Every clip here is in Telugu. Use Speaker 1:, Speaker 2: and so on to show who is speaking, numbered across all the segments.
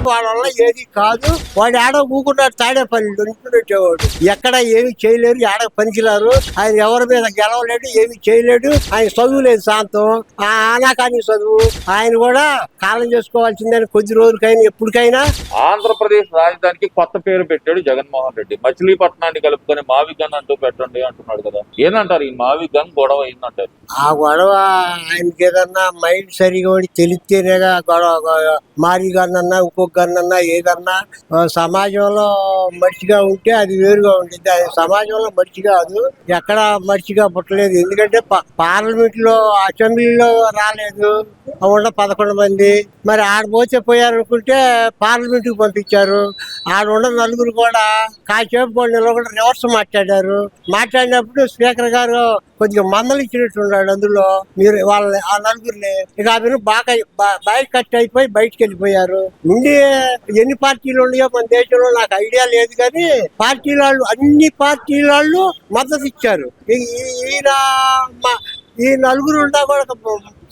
Speaker 1: వాళ్ళ వల్ల ఏది కాదు. వాడు ఆడ ఊకున్నాడు తాడేపల్లిలో పెట్టేవాడు. ఎక్కడ ఏమి చేయలేరు, ఆడ పనికిరారు. ఆయన ఎవరి మీద గెలవలేడు, ఏమి చేయలేడు. ఆయన చదువు లేదు శాంతం, ఆనాకాని చదువు. ఆయన కూడా కాలం చేసుకోవాల్సిందని కొద్ది రోజులకైనా ఎప్పటికైనా.
Speaker 2: ఆంధ్రప్రదేశ్ రాజధానికి కొత్త పేరు పెట్టాడు జగన్మోహన్ రెడ్డి. మచిలీపట్నాన్ని కలుపుకొని మావిగన్ అంటూ పెట్టండి అంటున్నాడు కదా. ఏంటంటారు ఈ మావిగన్ గొడవ ఏందంటారు?
Speaker 1: ఆ గొడవ ఆయనకి ఏదన్నా మైండ్ సరిగా తెలిస్తేనేగా గొడవ. మారి గన్నన్నా ఇంకొక గన్నన్నా ఏదన్నా సమాజంలో మనిషిగా ఉంటే అది వేరుగా ఉంటుంది. అది సమాజంలో మనిషి కాదు, ఎక్కడ మనిషిగా పుట్టలేదు. ఎందుకంటే పార్లమెంట్ లో అసెంబ్లీలో రాలేదు, ఉన్న 11 మంది. మరి ఆడపోతే పోయారనుకుంటే పార్లమెంట్ కి పంపించారు. ఆడున్న నలుగురు కూడా కాసేపు కూడా నిలబడి రివర్స్ మాట్లాడారు. మాట్లాడినప్పుడు స్పీకర్ గారు కొద్దిగా మందలు ఇచ్చినట్టున్నాడు. అందులో మీరు వాళ్ళని ఆ నలుగురిని ఇక మీరు బాగా కట్ అయిపోయి బయటకు వెళ్ళిపోయారు. ఉండి ఎన్ని పార్టీలు ఉన్నాయో మన దేశంలో నాకు ఐడియా లేదు, కానీ పార్టీల వాళ్ళు అన్ని పార్టీల వాళ్ళు మద్దతు ఇచ్చారు. ఈ నలుగురు ఉన్నా కూడా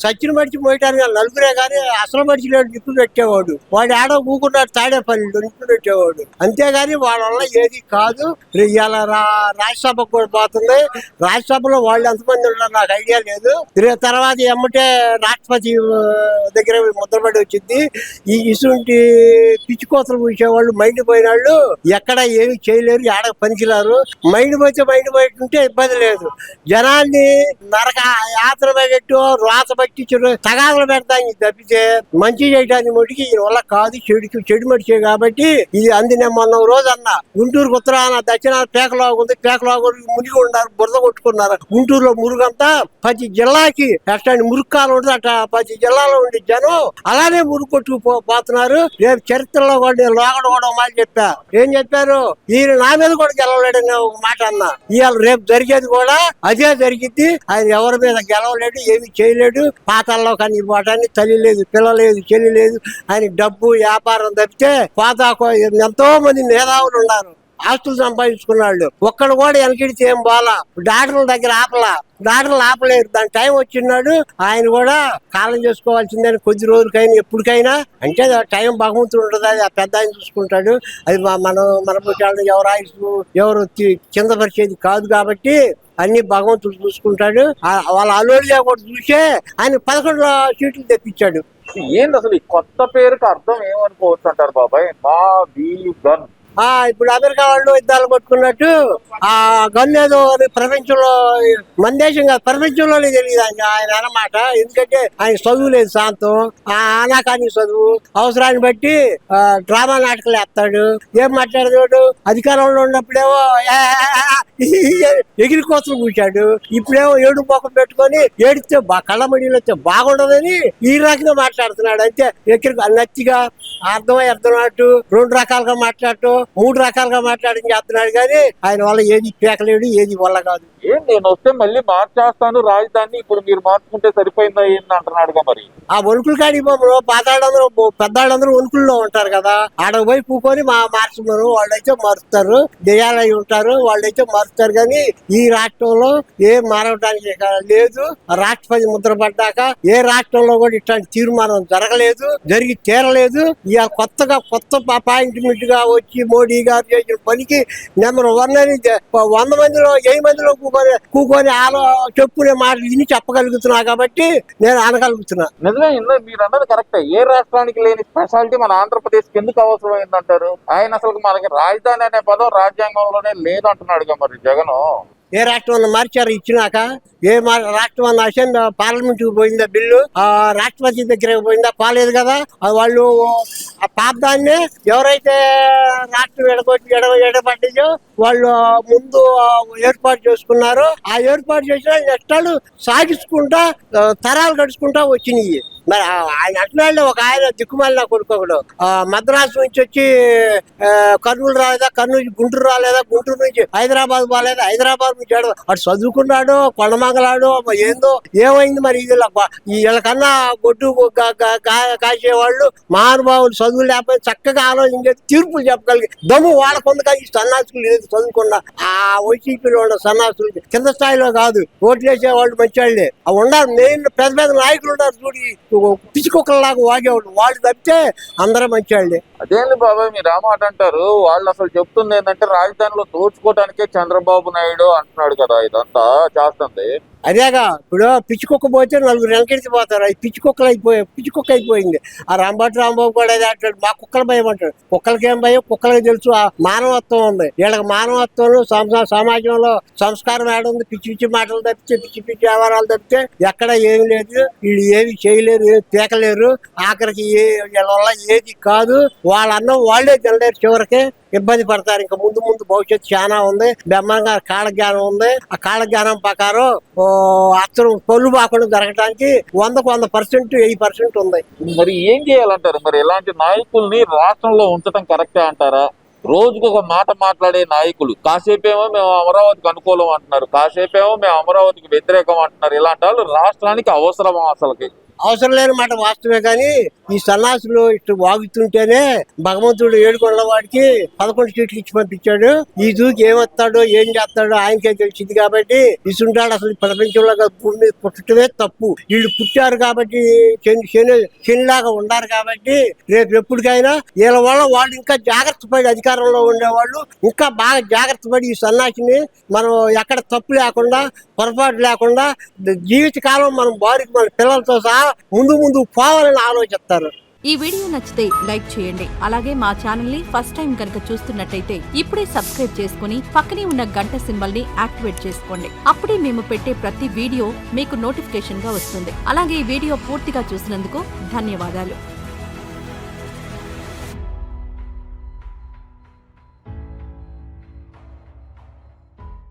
Speaker 1: సచిన మడిచి పోయటానికి నలుగురే కానీ అసలు మడిచి లేడు నిప్పు పెట్టేవాడు. వాడు ఆడ ఊకున్నాడు తాడేపల్లిలో నిప్పు పెట్టేవాడు. అంతేగాని వాళ్ళ వల్ల ఏది కాదు. ఇలా రాజ్యసభకు కూడా పోతుంది. రాజ్యసభలో వాళ్ళు ఎంతమంది ఉన్నారు నాకు ఐడియా లేదు. తర్వాత ఎమ్మటే రాష్ట్రపతి దగ్గర ముద్రపడి వచ్చింది. ఈ ఇసుంటి పిచ్చి కోతలు పూసేవాళ్ళు, మైండ్ పోయిన వాళ్ళు ఎక్కడ ఏమి చేయలేరు, ఆడ పనికిరారు. మైండ్ పోయిట్టుంటే ఇబ్బంది లేదు. జనాన్ని నరక యాత్ర పెట్టు రాత పట్టించు తగాదలు పెడతాను తప్పితే మంచి చేయడానికి మటుకి ఈ వల్ల కాదు. చెడు మడిచే కాబట్టి ఇది అందిన మొన్న రోజు అన్న గుంటూరుకు ఉత్తరాన దక్షిణాన పేకలాగుంది. మునిగి ఉన్నారు, బురద కొట్టుకున్నారు. గుంటూరులో మురుగంతా ప్రతి జిల్లాకి అట్లాంటి మురుక్కాలు ఉంటుంది. అట్లా ప్రతి జిల్లాలో ఉండే జనం అలానే మురుగు కొట్టుకుపోతున్నారు. రేపు చరిత్రలో కూడా నేను లోగడ కూడా మాట చెప్పా. ఏం చెప్పారు? ఈయన నా మీద కూడా గెలవలేడని ఒక మాట అన్నా. ఇవాళ రేపు జరిగేది కూడా అదే జరిగింది. ఆయన ఎవరి మీద గెలవలేడు, ఏమి చేయలేడు. పాతాల్లో కానీ పోవటాన్ని తల్లి లేదు, పిల్ల లేదు, చెల్లి లేదు. ఆయన డబ్బు వ్యాపారం తప్పితే ఎంతో మంది మేధావులు ఉన్నారు, ఆస్తులు సంపాదించుకున్నాళ్ళు. ఒక్కడు కూడా వెనకిడితే ఏం బాలా. డాక్టర్ల దగ్గర డాక్టర్లు ఆపలేరు. దాని టైం వచ్చినాడు. ఆయన కూడా కాలం చేసుకోవాల్సిందని కొద్ది రోజులకైనా ఎప్పటికైనా. అంటే టైం భగవంతుడు ఉంటుంది, అది ఆ పెద్ద ఆయన చూసుకుంటాడు. అది మన పుట్టాలను ఎవరు ఆయుష్ ఎవరు కింద పరిచేది కాదు. కాబట్టి అన్ని భగవంతుడు చూసుకుంటాడు. వాళ్ళ అల్లుడిగా కూడా చూసే ఆయన 11 సీట్లు తెప్పించాడు.
Speaker 2: ఏంది అసలు ఈ కొత్త పేరుకి అర్థం ఏమనుకోవచ్చు అంటారు బాబాయ్? మావిగన్.
Speaker 1: ఇప్పుడు అమెరికా వాళ్ళు యుద్ధాలు కొట్టుకున్నట్టు ఆ గన్ ఏదో ప్రపంచంలో, మన దేశం కాదు ప్రపంచంలోనే తెలియదు ఆయన అన్నమాట. ఎందుకంటే ఆయన చదువు లేదు శాంతం, ఆనాకాని చదువు. అవసరాన్ని బట్టి డ్రామా నాటకాలు వేస్తాడు. ఏం మాట్లాడేవాడు? అధికారంలో ఉన్నప్పుడేమో ఎగిరి కోసం కూర్చాడు. ఇప్పుడేమో ఏడు మొఖం పెట్టుకొని ఏడిస్తే కళ్ళమడిలో వస్తే బాగుండదని ఈ రకంగా మాట్లాడుతున్నాడు. అంతే నచ్చిగా అర్థమయ్యేట్టు 2 రకాలుగా మాట్లాడటం, 3 రకాలుగా మాట్లాడి చేస్తున్నాడు. కానీ ఆయన వల్ల ఏది పేకలేడు, ఏది వల్ల కాదు.
Speaker 2: నేను వస్తే మళ్ళీ మార్చేస్తాను రాజధాని, ఇప్పుడు మీరు మార్చుకుంటే సరిపోయిందా ఏంటి అంటున్నాడుగా. మరి
Speaker 1: ఆ వణుకులు కాడి పాతాళ్ళందరూ పెద్దాళ్ళందరూ వణుకుల్లో ఉంటారు కదా. ఆడకు పోయి కూకొని మార్చున్నారు. వాళ్ళైతే మారుస్తారు, దెయ్యాలై ఉంటారు, వాళ్ళైతే మారుస్తారు. కానీ ఈ రాష్ట్రంలో ఏం మారవటానికి లేదు. రాష్ట్రపతి ముద్ర పడ్డాక ఏ రాష్ట్రంలో కూడా ఇట్లాంటి తీర్మానం జరగలేదు, జరిగి తీరలేదు. ఇక కొత్త అపాయింట్మెంట్ గా వచ్చి మోడీ గారు చేసిన పనికి నెంబర్ 1 అని 100 మందిలో 10 మందిలో కూకొని చెప్పుకునే మాటలు విని చెప్పగలుగుతున్నా కాబట్టి నేను అనగలుగుతున్నా.
Speaker 2: నిజమే, మీరు అన్నది కరెక్టే. ఏ రాష్ట్రానికి లేని స్పెషాలిటీ మన ఆంధ్రప్రదేశ్ కి ఎందుకు అవసరమైందంటారు? ఆయన అసలు మనకి రాజధాని అనే పదం రాజ్యాంగంలోనే లేదంటున్నాడుగా మరి జగన్.
Speaker 1: ఏ రాష్ట్రం మార్చారు ఇచ్చినాక? ఏ రాష్ట్రం అన్న పార్లమెంట్ కు పోయిందా బిల్లు? రాష్ట్రపతి దగ్గరకు పోయిందా? పోలేదు కదా. వాళ్ళు ఆ పాపదాన్నే ఎవరైతే రాష్ట్రం ఎడబడ్డాయో వాళ్ళు ముందు ఏర్పాటు చేసుకున్నారో ఆ ఏర్పాటు చేసిన నష్టాలు సాగించుకుంటా తరాలు గడుచుకుంటా వచ్చినాయి. మరి ఆయన అంటున్నాడు, ఒక ఆయన దిక్కుమాలిన కొడుకోడు మద్రాసు నుంచి వచ్చి కర్నూలు రాలేదా, కర్నూలు గుంటూరు రాలేదా, గుంటూరు నుంచి హైదరాబాద్ పోలేదా, హైదరాబాద్ నుంచి అటు చదువుకున్నాడు, కొండమంగలాడు, ఏందో ఏమైంది మరి. వీళ్ళకన్నా గొడ్డు కాసేవాళ్ళు మహానుభావులు చదువు లేకపోతే చక్కగా ఆలోచించే తీర్పులు చెప్పగలిగి దమ్ము వాళ్ళకుంది. కానీ సన్నాసులు లేదు చదువుకున్న ఆ వైసీపీలో ఉన్న సన్నాసులు కింద స్థాయిలో కాదు, ఓట్లు వేసే వాళ్ళు మంచి వాళ్ళే ఉండాలి. మెయిన్ పెద్ద నాయకులు ఉన్నారు చూడు పిచ్చుకొక్కలాగా వాగేవాళ్ళు. వాళ్ళు తప్పితే అందరూ మంచి వాళ్ళే.
Speaker 2: అదేంటి బాబాయ్ మీరు ఆ మాట అంటారు? వాళ్ళు అసలు చెప్తుంది ఏంటంటే రాజధానిలో దోచుకోవడానికే చంద్రబాబు నాయుడు అంటున్నాడు కదా, ఇదంతా చేస్తుంది.
Speaker 1: అదేగా ఇప్పుడు పిచ్చుకొక్క పోతే నలుగురు వెనకెడిచి పోతారు. అది పిచ్చుకొక్క అయిపోయింది. ఆ రాంబాబు కూడా అదే అంటాడు, మా కుక్కల భయం అంటాడు. కుక్కలకేం భయం? కుక్కలకి తెలుసు ఆ మానవత్వం ఉంది. వీళ్ళకి మానవత్వంలో సమాజంలో సంస్కారం ఏడుంది? పిచ్చి మాటలు తప్పితే, పిచ్చి వ్యవహారాలు తప్పితే ఎక్కడ ఏమి లేదు. వీళ్ళు ఏమి చేయలేరు, ఏమి పీకలేరు. ఆఖరికి వీళ్ళ వల్ల ఏది కాదు. వాళ్ళ అన్నం వాళ్ళే తినలేరు. చివరికి ఇబ్బంది పడతారు. ఇంకా ముందు భవిష్యత్తు చాలా ఉంది. బ్రహ్మంగా కాళ్ళజ్ఞానం ఉంది. ఆ కాళ్ళజ్ఞానం ప్రకారం అచ్చరం పొల్లు బాకుండా జరగడానికి 100% 80% ఉంది.
Speaker 2: మరి ఏం చేయాలంటారు? మరి ఇలాంటి నాయకుల్ని రాష్ట్రంలో ఉంచడం కరెక్టే అంటారా? రోజుకు ఒక మాట మాట్లాడే నాయకులు, కాసేపేమో మేము అమరావతికి అనుకూలం అంటున్నారు, కాసేపేమో మేము అమరావతికి వ్యతిరేకం అంటున్నారు. ఇలాంటి వాళ్ళు రాష్ట్రానికి అవసరమా? అసలుకి
Speaker 1: అవసరం లేని మాట వాస్తవే. కానీ ఈ సన్నాసులు ఇటు వాగుతుంటేనే భగవంతుడు 7 కొండల వాడికి 11 సీట్లు ఇచ్చి పంపించాడు. ఈ దూకి ఏమొస్తాడో ఏం చేస్తాడో ఆయనకే తెలిసింది. కాబట్టి ఇసుంటాడు. అసలు ప్రపంచంలో భూమి మీద పుట్టడమే తప్పు. వీళ్ళు పుట్టారు కాబట్టి శనిలాగా ఉన్నారు కాబట్టి రేపు ఎప్పటికైనా వీళ్ళ వల్ల వాళ్ళు ఇంకా జాగ్రత్త పడి, అధికారంలో ఉండేవాళ్ళు ఇంకా బాగా జాగ్రత్త పడి ఈ సన్నాసిని మనం ఎక్కడ తప్పు లేకుండా, పొరపాటు లేకుండా జీవితకాలం మనం మన పిల్లలతో సహా ముందు పోవాలని ఆలోచిస్తారు.
Speaker 3: ఈ వీడియో నచ్చితే లైక్ చేయండి. అలాగే మా ఛానల్ ని ఫస్ట్ టైం కనుక చూస్తున్నట్టయితే ఇప్పుడే సబ్స్క్రైబ్ చేసుకుని పక్కనే ఉన్న గంట సింబల్ ని యాక్టివేట్ చేసుకోండి. అప్పుడే మేము పెట్టే ప్రతి వీడియో మీకు నోటిఫికేషన్ గా వస్తుంది. అలాగే ఈ వీడియో పూర్తిగా చూసినందుకు ధన్యవాదాలు.